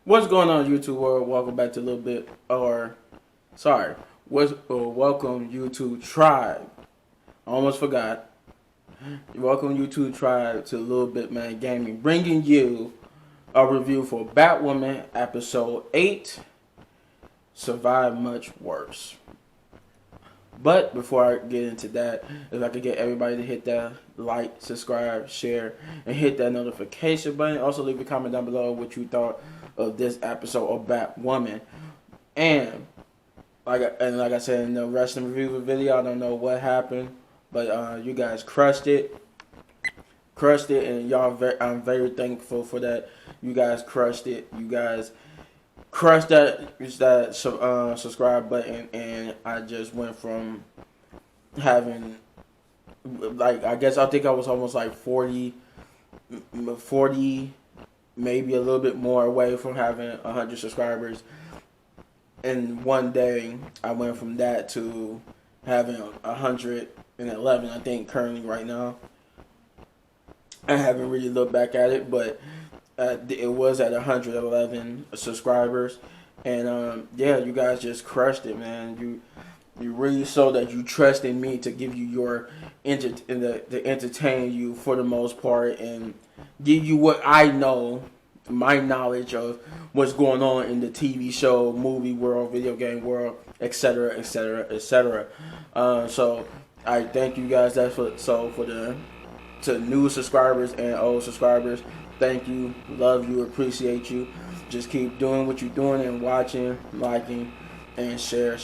What's going on, YouTube world? Welcome back to a little bit, welcome YouTube Tribe. I almost forgot. Welcome YouTube Tribe to a little bit, man, gaming, bringing you a review for Batwoman episode 8. Survive much worse. But before I get into that, if I could get everybody to hit that like, subscribe, share, and hit that notification button. Also leave a comment down below what you thought of this episode of Batwoman. And like I said in the rest of the review video, I don't know what happened, but you guys crushed it, and I'm very thankful for that. You guys crushed it. You guys crushed that subscribe button, and I just went from having I think I was almost like 40, maybe a little bit more away from having 100 subscribers. And one day I went from that to having 111, I think, currently right now. I haven't really looked back at it, but it was at 111 subscribers. And yeah, you guys just crushed it, man. You really showed that you trust in me to give you to entertain you for the most part, and give you what I know, my knowledge of what's going on in the TV show, movie world, video game world, etc., etc., etc. So I thank you guys. To new subscribers and old subscribers, thank you, love you, appreciate you. Just keep doing what you're doing and watching, liking, and share.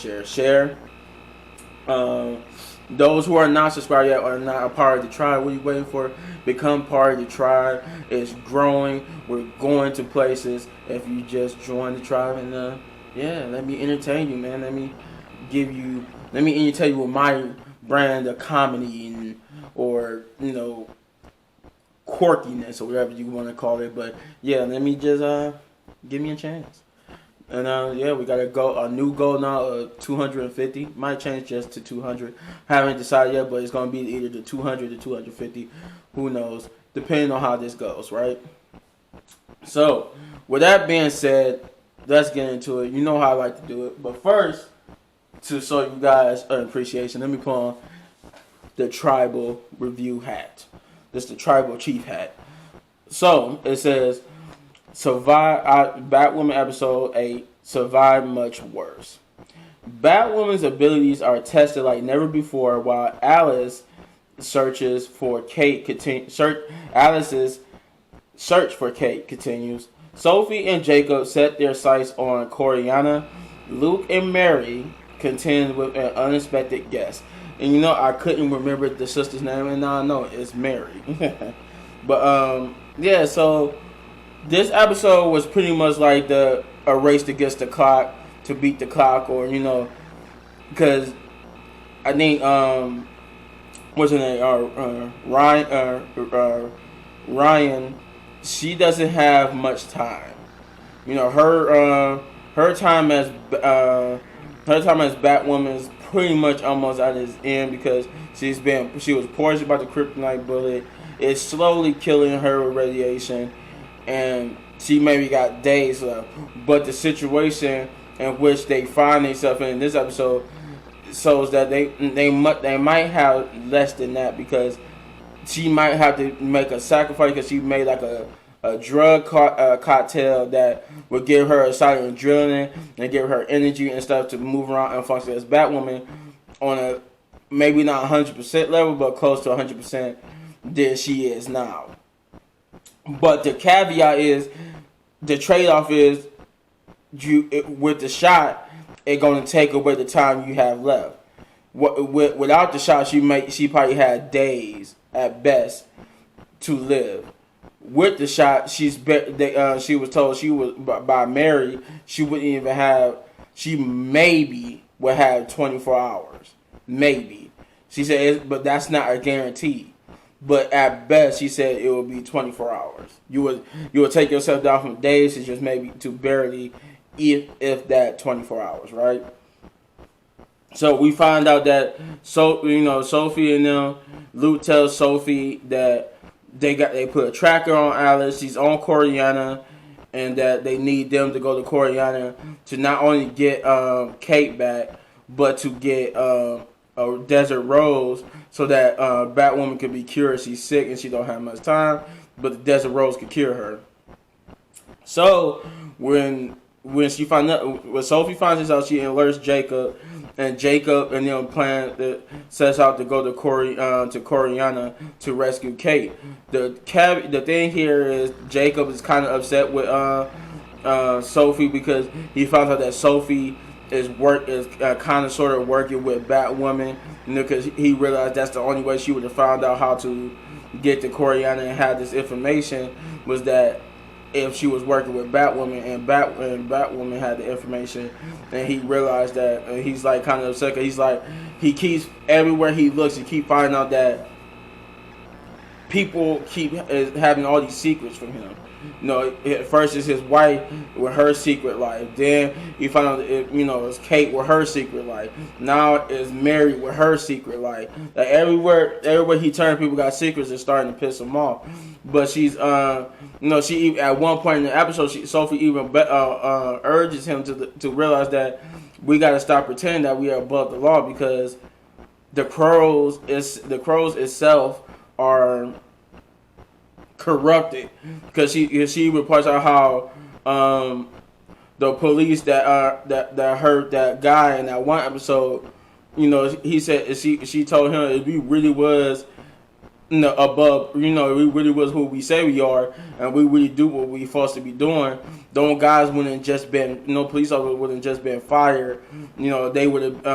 Those who are not subscribed yet or not a part of the tribe, what are you waiting for? Become part of the tribe. It's growing. We're going to places. If you just join the tribe, and yeah, let me entertain you, man. Let me entertain you with my brand of comedy or quirkiness or whatever you want to call it. But yeah, let me just give me a chance. And yeah, we got a new goal now of 250. Might change just to 200. Haven't decided yet, but it's gonna be either the 200 or 250. Who knows? Depending on how this goes, right? So, with that being said, let's get into it. You know how I like to do it. But first, to show you guys an appreciation, let me put on the tribal review hat. This is the tribal chief hat. So it says, Batwoman episode 8, Survive Much Worse. Batwoman's abilities are tested like never before while Alice's search for Kate continues. Sophie and Jacob set their sights on Coriana. Luke and Mary contend with an unexpected guest. And I couldn't remember the sister's name, and now I know it's Mary. But yeah, so this episode was pretty much like a race against the clock to beat the clock, or because I think what's her name? Ryan. She doesn't have much time. Her time as Batwoman is pretty much almost at its end, because she was poisoned by the kryptonite bullet. It's slowly killing her with radiation, and she maybe got days left. But the situation in which they find themselves in this episode shows that they might have less than that, because she might have to make a sacrifice, because she made like a drug cocktail that would give her a side of adrenaline and give her energy and stuff to move around and function as Batwoman on a maybe not 100% level, but close to 100% than she is now. But the caveat is, the trade-off is, with the shot, it's going to take away the time you have left. Without the shot, she probably had days at best to live. With the shot, she was told by Mary she wouldn't even have. She maybe would have 24 hours, maybe. She said, but that's not a guarantee. But at best, she said it would be 24 hours. You would take yourself down from days to just maybe to barely, if that, 24 hours, right? So we find out that Sophie and them, Luke tells Sophie that they put a tracker on Alice. She's on Coriana, and that they need them to go to Coriana to not only get Kate back, but to get a Desert Rose so that Batwoman could be cured. She's sick and she don't have much time, but the Desert Rose could cure her. So when Sophie finds this out, she alerts Jacob, and Jacob and them plan that sets out to go to Coriana to rescue Kate. The thing here is Jacob is kind of upset with Sophie because he found out that Sophie is kind of sort of working with Batwoman, because he realized that's the only way she would have found out how to get to Coriana and have this information, was that if she was working with Batwoman, and Batwoman had the information, and he realized that, and he's like kind of upset. He's like, he keeps, everywhere he looks, he keep finding out that people keep having all these secrets from him. You know, at first it's his wife with her secret life. Then he found out, it's Kate with her secret life. Now it's Mary with her secret life. Like everywhere he turned, people got secrets that's starting to piss him off. But she's, she at one point in the episode, Sophie even urges him to realize that we got to stop pretending that we are above the law, because the crows itself are corrupted, because she reports out how the police that hurt that guy in that one episode, he said she told him if we really was above, we really was who we say we are, and we really do what we supposed to be doing, those guys wouldn't just been, police officers wouldn't just been fired, they would have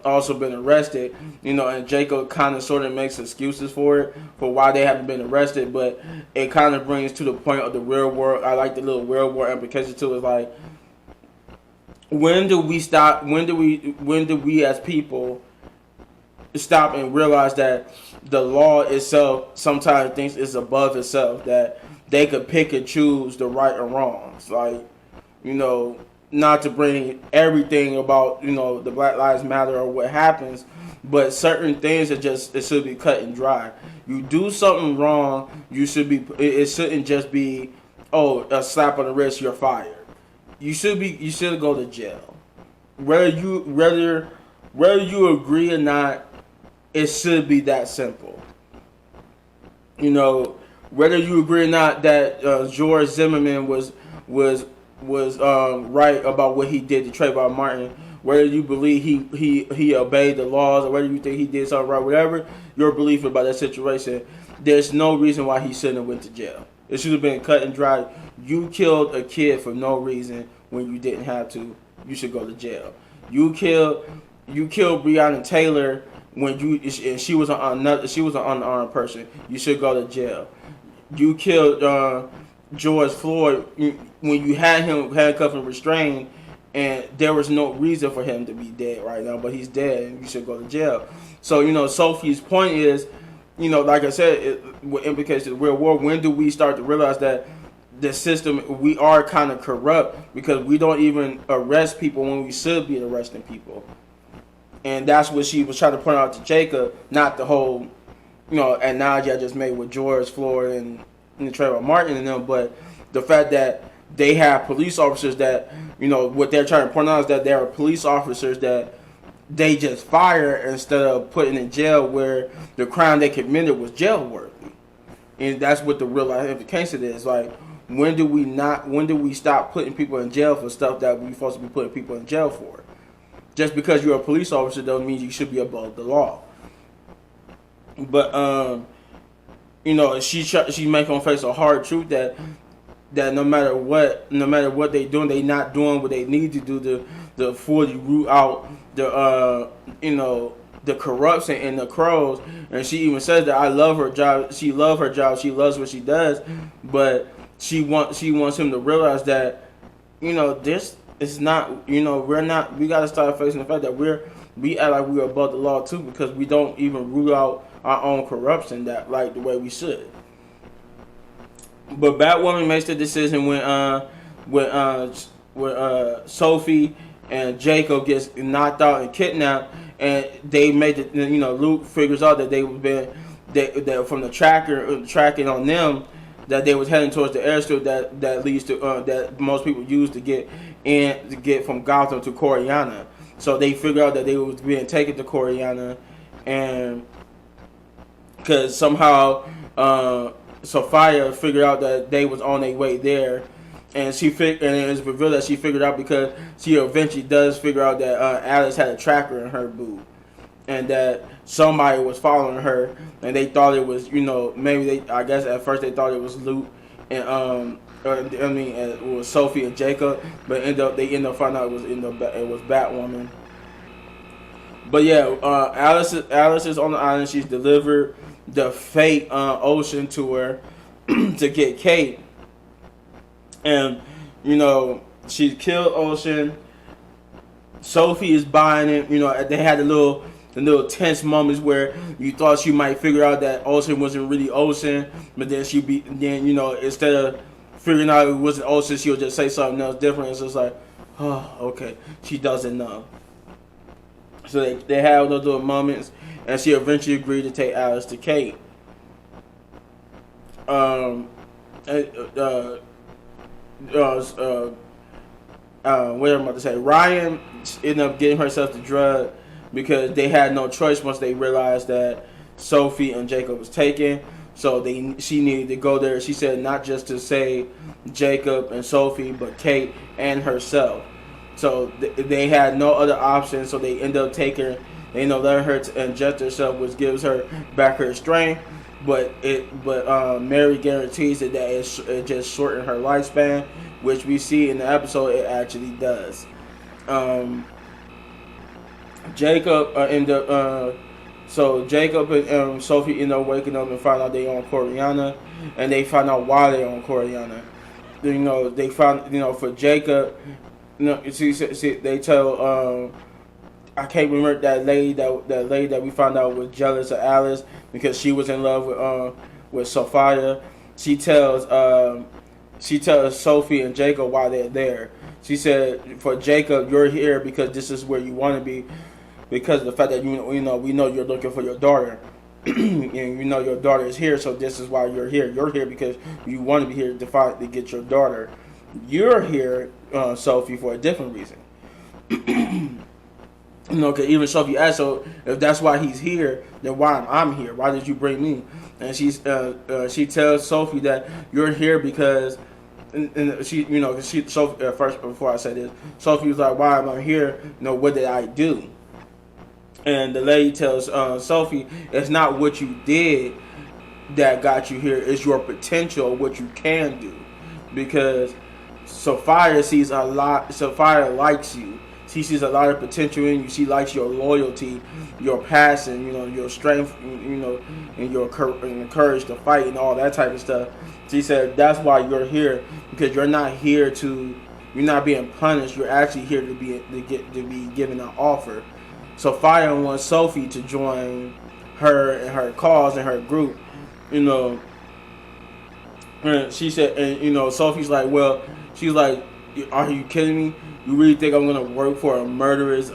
also been arrested, and Jacob kind of sort of makes excuses for why they haven't been arrested, but it kind of brings to the point of the real world. I like the little real world implication to it, like, when do we as people stop and realize that the law itself sometimes thinks it's above itself, that they could pick and choose the right or wrongs, like, not to bring everything about, the Black Lives Matter or what happens, but certain things it should be cut and dry. You do something wrong, it shouldn't just be, a slap on the wrist, you're fired. You should go to jail. Whether you agree or not, it should be that simple. Whether you agree or not that George Zimmerman was right about what he did to Trayvon Martin, whether you believe he obeyed the laws, or whether you think he did something right, whatever your belief about that situation, there's no reason why he shouldn't have went to jail. It should have been cut and dry. You killed a kid for no reason when you didn't have to. You should go to jail. You killed Breonna Taylor and she was an unarmed person. You should go to jail. You killed George Floyd when you had him handcuffed and restrained, and there was no reason for him to be dead right now, but he's dead, and you should go to jail. So Sophie's point is, like I said, it implicates the real world. When do we start to realize that the system, we are kind of corrupt, because we don't even arrest people when we should be arresting people? And that's what she was trying to point out to Jacob, not the whole, analogy I just made with George Floyd and Trayvon Martin and them, but the fact that they have police officers that, what they're trying to point out is that there are police officers that they just fire instead of putting in jail, where the crime they committed was jail worthy. And that's what the real life implication is. Like, when do we stop putting people in jail for stuff that we're supposed to be putting people in jail for? Just because you're a police officer doesn't mean you should be above the law. But she make on face a hard truth that no matter what they doing, they not doing what they need to do to fully root out the corruption in the crows. And she even says that I love her job. She loves her job. She loves what she does. But she wants him to realize that this. It's not, we're not, we got to start facing the fact that we act like we're above the law too, because we don't even root out our own corruption the way we should. But Batwoman makes the decision when Sophie and Jacob gets knocked out and kidnapped, and they made Luke figures out that that from the tracking on them, that they was heading towards the airstrip that leads to that most people use to get from Gotham to Coryana. So they figured out that they was being taken to Coryana, and because somehow Sophia figured out that they was on their way there, and and it's revealed that she figured out because she eventually does figure out that Alice had a tracker in her boot, and that somebody was following her, and they thought it was, I guess at first they thought it was Luke, and it was Sophie and Jacob, but they end up finding out it was Batwoman. But yeah, Alice is on the island. She's delivered the fate ocean to her to get Kate, and she killed Ocean. Sophie is buying it. They had the little tense moments where you thought she might figure out that Ocean wasn't really Ocean, but then instead of figuring out it wasn't Ocean, she'll just say something else different. It's just like, oh, okay, she doesn't know. So they have those little moments, and she eventually agreed to take Alice to Kate. What am I about to say? Ryan ended up getting herself the drug because they had no choice once they realized that Sophie and Jacob was taken. So she needed to go there. She said not just to save Jacob and Sophie, but Kate and herself. So they had no other option. So they ended up taking her. They letting her inject herself, which gives her back her strength. But Mary guarantees that it just shortened her lifespan, which we see in the episode it actually does. Jacob and Sophie end up waking up and find out they on Coryana, and they find out why they on Coryana. They found for Jacob, they tell I can't remember that lady that we found out was jealous of Alice because she was in love with Sophia. She tells Sophie and Jacob why they're there. She said, for Jacob, you're here because this is where you want to be, because of the fact that we know you're looking for your daughter, and your daughter is here, so this is why you're here. You're here because you want to be here to get your daughter. You're here, Sophie, for a different reason. Cause even Sophie asked, so if that's why he's here, then why I'm here? Why did you bring me? And she tells Sophie that you're here because, and Sophie first before I say this, Sophie was like, why am I here? What did I do? And the lady tells Sophie, it's not what you did that got you here; it's your potential, what you can do, because Sophia sees a lot. Sophia likes you. She sees a lot of potential in you. She likes your loyalty, your passion, your strength, and your courage to fight and all that type of stuff. She said that's why you're here, because you're not being punished. You're actually here to be given an offer. Sophia wants Sophie to join her and her cause and her group. And she said, and Sophie's like, well, she's like, are you kidding me? You really think I'm gonna work for a murderous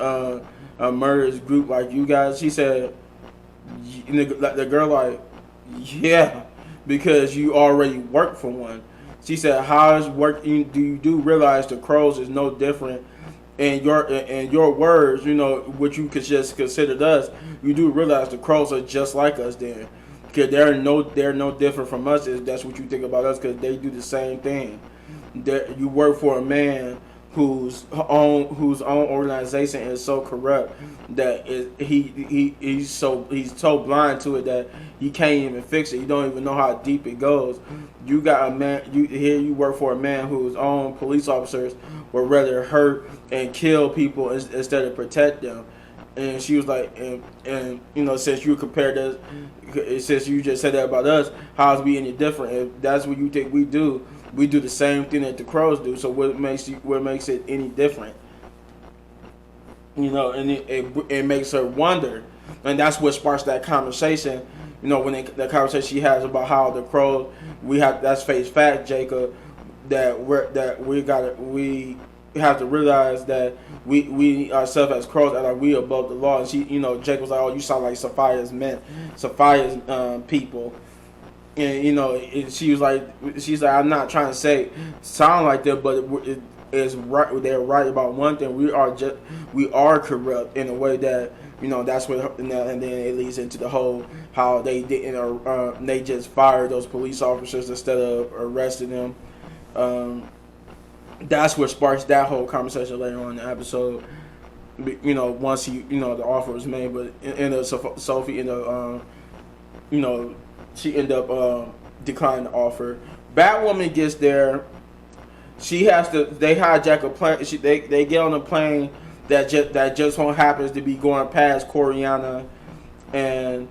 group like you guys? She said, the girl like, yeah, because you already work for one. She said, how is work? Do you realize the crows is no different? And your words, what you could just considered us, you do realize the crows are just like us then, because they're no different from us. If that's what you think about us, because they do the same thing. You work for a man whose own organization is so corrupt that he's so blind to it that he can't even fix it. You don't even know how deep it goes. You got a man. You work for a man whose own police officers would rather hurt and kill people instead of protect them. And she was like, and since you compared us, since you just said that about us, how's we any different? If that's what you think we do the same thing that the crows do. So what makes it any different? And it makes her wonder, and that's what sparks that conversation. When the conversation she has about how the crows, that's face fact, Jacob, that we have to realize that we ourselves as crows are we above the law. And she, Jacob was like, oh, you sound like Sophia's people. and she was like, she's like, I'm not trying to sound like that, but it is right. They're right about one thing. We are corrupt in a way that that's what, and then it leads into the whole how they didn't they just fired those police officers instead of arresting them. That's what sparks that whole conversation later on in the episode. Once the offer was made, but Sophie ended up she ended up declining the offer. Batwoman gets there. She has to. They hijack a plane. They get on a plane that just so happens to be going past Coriana, and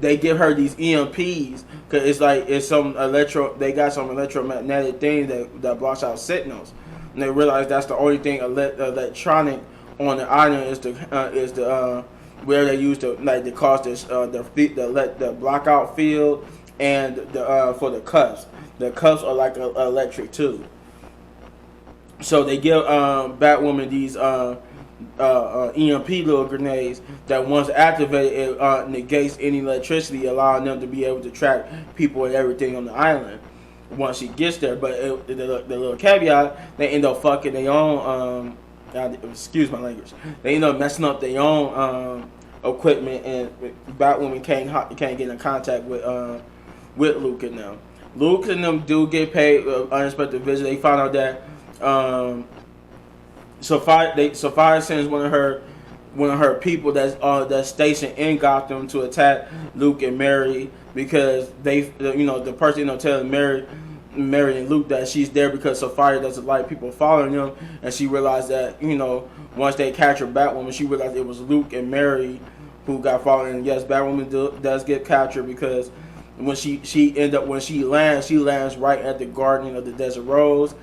they give her these EMPs because it's some electro. They got some electromagnetic thing that blocks out signals, and they realize that's the only thing electronic on the island is the where they use to cause this the blackout field and the for the cuffs. The cuffs are like electric too. So they give Batwoman these EMP little grenades that once activated it negates any electricity, allowing them to be able to track people and everything on the island once she gets there. But the little caveat, they end up fucking their own. Excuse my language. They end up messing up their own equipment, and Batwoman can't get in contact with Luke and them. Luke and them do get paid unexpected visit. They found out that Sophia sends one of her people that's stationed in Gotham to attack Luke and Mary because the person telling Mary and Luke that she's there because Sophia doesn't like people following them, and she realized that once they capture Batwoman, she realized it was Luke and Mary who got followed. And yes, Batwoman does get captured because when she lands right at the Garden of the Desert Rose,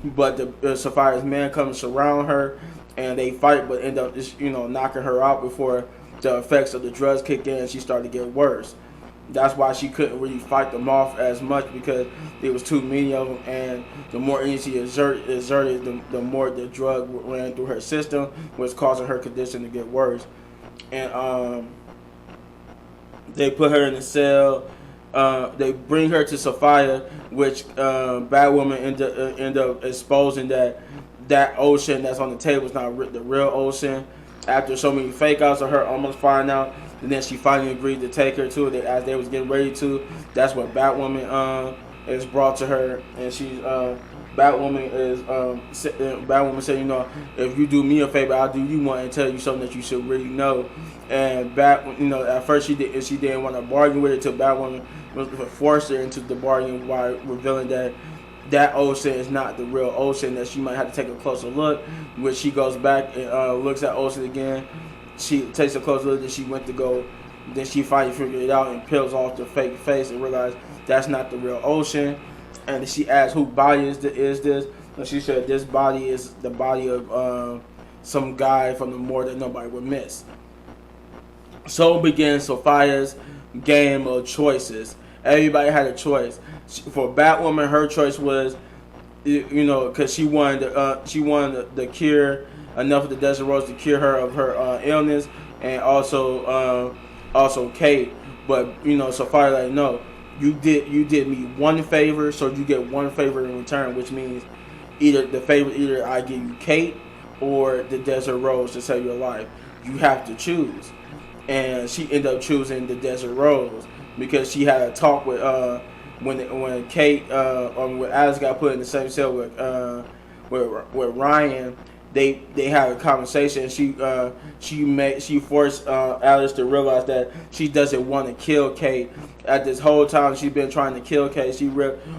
but Sophia's man comes to surround her, and they fight, but end up just knocking her out before the effects of the drugs kick in, and she started to get worse. That's why she couldn't really fight them off as much because there was too many of them, and the more energy she exerted, the more the drug ran through her system, was causing her condition to get worse. And they put her in a cell. They bring her to Sophia, which Batwoman end up exposing that ocean that's on the table is not the real ocean. After so many fake outs of her almost finding out, and then she finally agreed to take her to it as they was getting ready to. That's what Batwoman is brought to her, and she's Batwoman said, if you do me a favor, I'll do you one and tell you something that you should really know. And at first she didn't want to bargain with it till Batwoman forced her into the bargain by revealing that ocean is not the real ocean, that she might have to take a closer look. Which she goes back and looks at ocean again. She takes a closer look, then she finally figured it out and peels off the fake face and realized that's not the real ocean. And she asked, whose body is this? And she said, this body is the body of some guy from the morgue that nobody would miss. So begins Sophia's game of choices. Everybody had a choice. For Batwoman, her choice was, because she wanted the cure, enough of the Desert Rose to cure her of her illness, and also Kate. But Sophia like, no, you did me one favor, so you get one favor in return, which means either I give you Kate or the Desert Rose to save your life. You have to choose. And she ended up choosing the Desert Rose because she had a talk with when Kate when Alice got put in the same cell with Ryan. They had a conversation. She forced Alice to realize that she doesn't want to kill Kate. At this whole time she's been trying to kill Kate,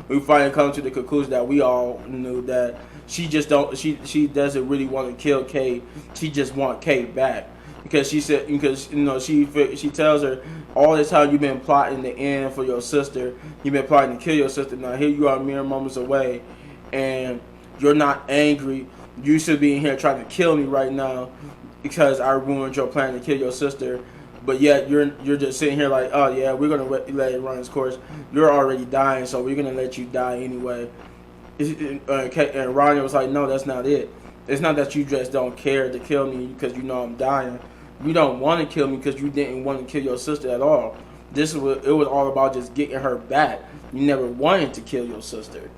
we finally come to the conclusion that we all knew that she doesn't really want to kill Kate. She just wants Kate back. Because she tells her, all this time you've been plotting the end for your sister. You've been plotting to kill your sister. Now here you are mere moments away, and you're not angry. You should be in here trying to kill me right now because I ruined your plan to kill your sister. But yet you're just sitting here like, oh yeah, we're gonna let it run its course. You're already dying, so we're gonna let you die anyway. And Rania was like, no, that's not it. It's not that you just don't care to kill me because I'm dying. You don't want to kill me because you didn't want to kill your sister at all. This was it was all about just getting her back. You never wanted to kill your sister.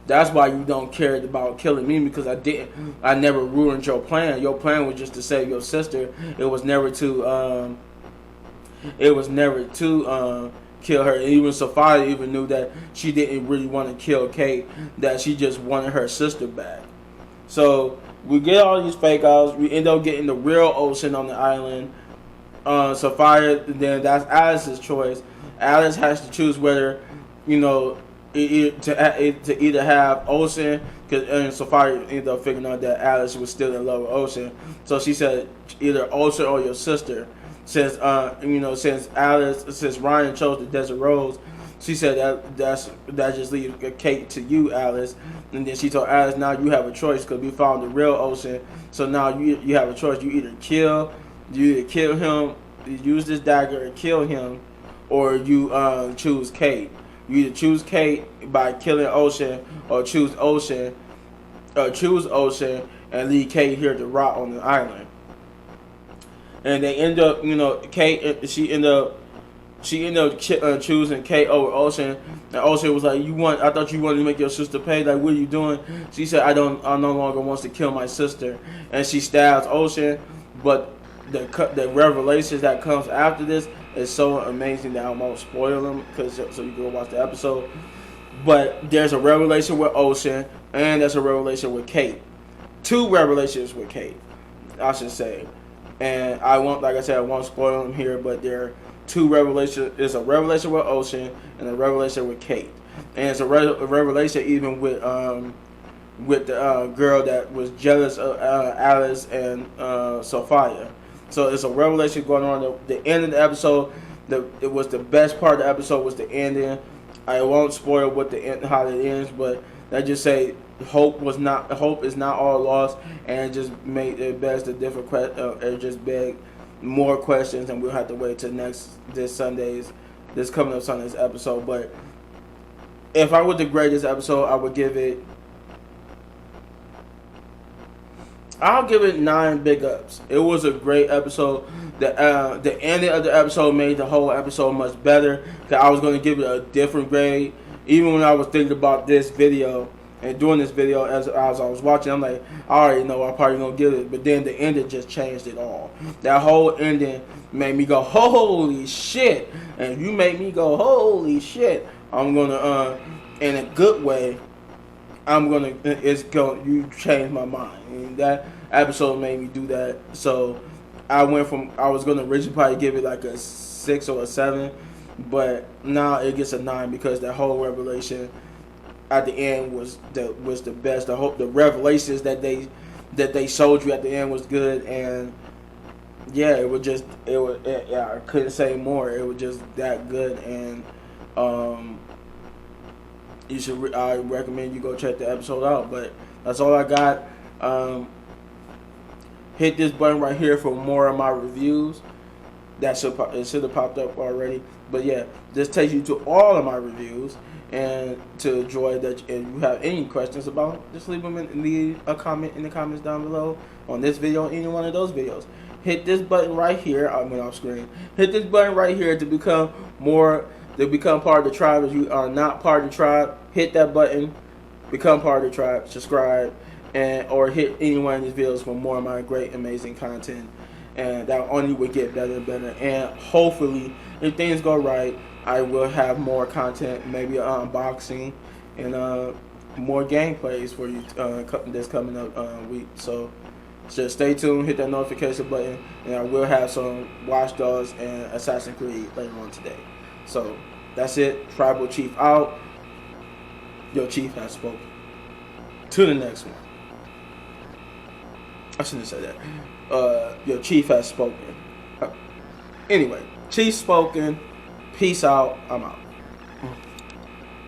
That's why you don't care about killing me, because I never ruined your plan. Your plan was just to save your sister. It was never to kill her. And even Sophia even knew that she didn't really want to kill Kate. That she just wanted her sister back. So we get all these fake outs. We end up getting the real Ocean on the island. Sophia, then that's Alice's choice. Alice has to choose whether, you know, to either have Ocean, and Sophia ended up figuring out that Alice was still in love with Ocean. So she said either Ocean or your sister. Since since Ryan chose the Desert Rose, she said that just leaves Kate to you, Alice. And then she told Alice, now you have a choice because we found the real Ocean. So now you have a choice. You either kill him, you use this dagger and kill him, or you choose Kate. You either choose Kate by killing Ocean, or choose Ocean and leave Kate here to rot on the island. And they end up, Kate. She ended up choosing Kate over Ocean. And Ocean was like, I thought you wanted to make your sister pay. Like, what are you doing? She said, I no longer wants to kill my sister. And she stabs Ocean. But the revelations that comes after this is so amazing that I won't spoil them, so you can go watch the episode. But there's a revelation with Ocean, and there's a revelation with Kate. 2 revelations with Kate, I should say. And I won't spoil them here, but there are 2 revelations. There's a revelation with Ocean and a revelation with Kate. And it's a revelation even with the girl that was jealous of Alice and Sophia. So it's a revelation going on. The end of the episode, it was the best part of the episode was the ending. I won't spoil how it ends, but I just say hope is not all lost, and it just made it begs the different it just begged more questions, and we'll have to wait till this coming up Sunday's episode. But if I were to grade this episode, I'll give it 9 big ups. It was a great episode. The ending of the episode made the whole episode much better. Cause I was going to give it a different grade. Even when I was thinking about this video and doing this video as I was watching, I'm like, I already know I'm probably going to give it. But then the ending just changed it all. That whole ending made me go, holy shit. And if you make me go, holy shit, I'm going to, in a good way, you changed my mind. And that episode made me do that. So I was going to originally probably give it like a 6 or a 7, but now it gets a 9 because that whole revelation at the end was the best. The revelations that they showed you at the end was good, and yeah, I couldn't say more. It was just that good, and I recommend you go check the episode out. But that's all I got. Hit this button right here for more of my reviews. It should have popped up already. But yeah, this takes you to all of my reviews. And to enjoy that, if you have any questions about, just leave a comment in the comments down below on this video or any one of those videos. Hit this button right here. I went off screen. Hit this button right here to become part of the tribe. If you are not part of the tribe, hit that button, become part of the tribe, subscribe, or hit any one of these videos for more of my great, amazing content. And that only will get better and better. And hopefully, if things go right, I will have more content, maybe an unboxing and more gameplays for you this coming up week. So just stay tuned, hit that notification button, and I will have some Watch Dogs and Assassin's Creed later on today. So that's it. Tribal Chief out. Your Chief has spoken. To the next one. I shouldn't have said that. Your Chief has spoken. Anyway, Chief spoken. Peace out. I'm out.